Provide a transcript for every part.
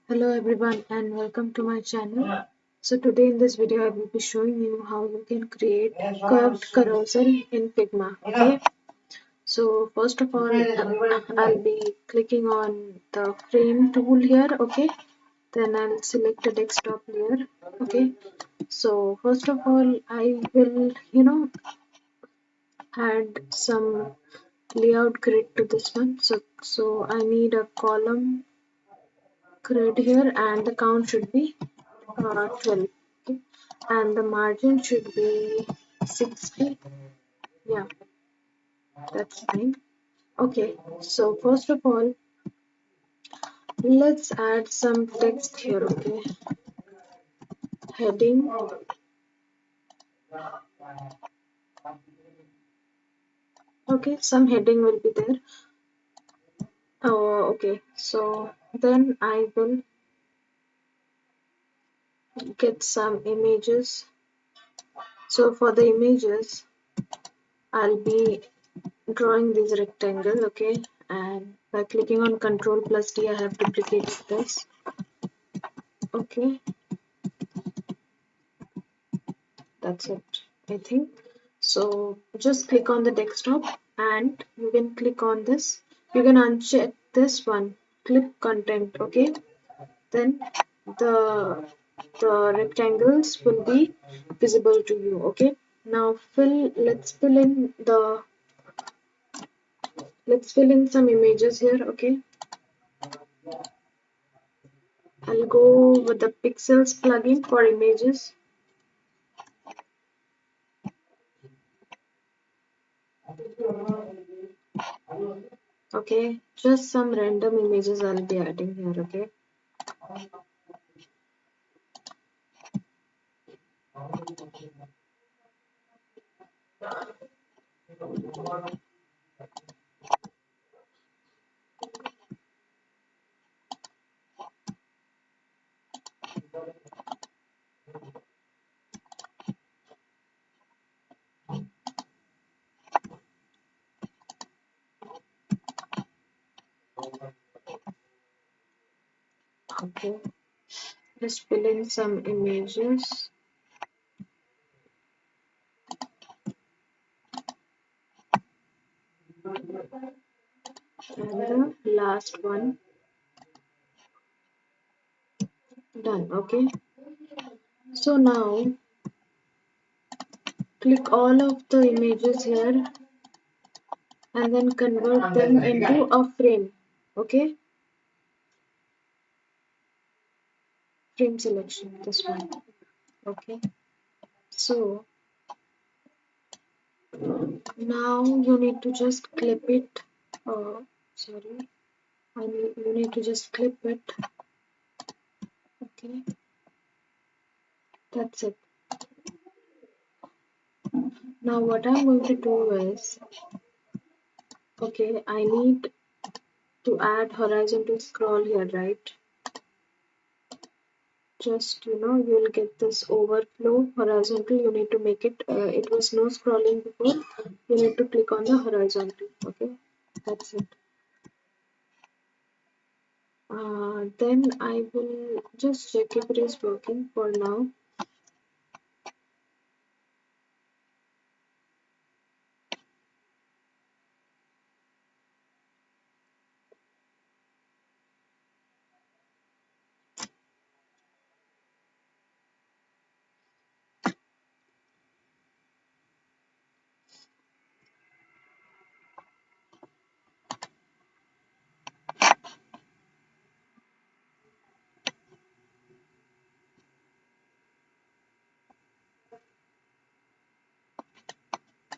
Hello everyone and welcome to my channel. So today in this video I will be showing you how you can create curved carousel in Figma. Okay. So first of all I'll be clicking on the frame tool here. Okay. Then I'll select the desktop layer. Okay. So first of all I will add some layout grid to this one. So I need a column grid here and the count should be 12. Okay. And the margin should be 60. Yeah, that's fine. Okay, so first of all, let's add some text here. Okay, heading. Okay, some heading will be there. Oh, okay, so then I will get some images. So for the images, I'll be drawing this rectangle. Okay, and by clicking on Control plus D, I have duplicated this. Okay, that's it, I think. So just click on the desktop and you can click on this. You can uncheck this one, clip content. Okay, then the rectangles will be visible to you. Okay, now let's fill in some images here. Okay, I'll go with the pixels plugin for images. Okay, just some random images I'll be adding here. Okay, okay, just fill in some images. And the last one, done. Okay, so now click all of the images here and then convert them into a frame. Okay, frame selection, this one. Okay, so now you need to just clip it. Sorry, you need to just clip it. Okay, that's it. Now what I'm going to do is, okay, I need to add horizontal scroll here, right? Just you'll get this overflow horizontal. You need to make it, it was no scrolling before. You need to click on the horizontal. Okay, that's it. Then I will just check if it is working for now.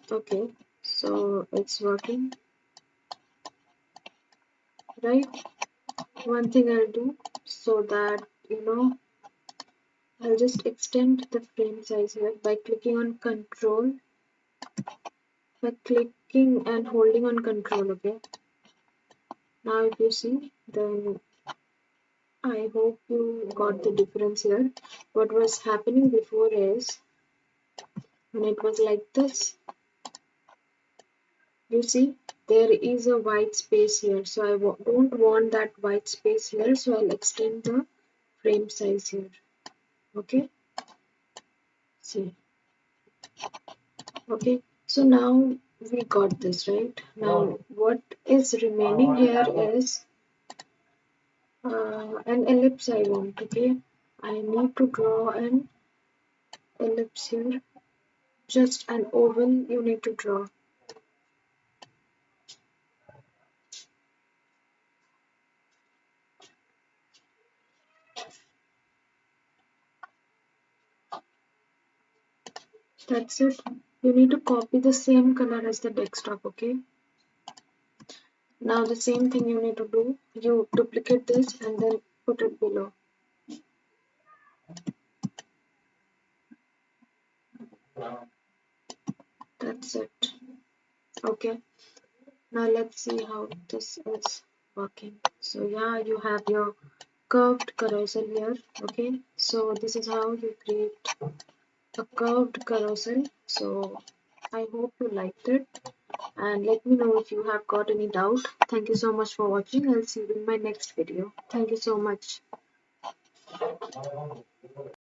Okay, so it's working, right? One thing I'll do, so that I'll just extend the frame size here by clicking on control, by clicking and holding on control. Okay, now if you see, then I hope you got the difference here. What was happening before is, when it was like this, you see there is a white space here, so I don't want that white space here, so I'll extend the frame size here. Okay, see. Okay, so now we got this, right? Now what is remaining here is an ellipse I want. Okay, I need to draw an ellipse here, just an oval you need to draw. That's it. You need to copy the same color as the desktop. Okay, now the same thing you need to do, you duplicate this and then put it below. That's it. Okay, now let's see how this is working. So yeah, you have your curved carousel here. Okay, so this is how you create a curved carousel. So I hope you liked it, and let me know if you have got any doubt. Thank you so much for watching. I'll see you in my next video. Thank you so much.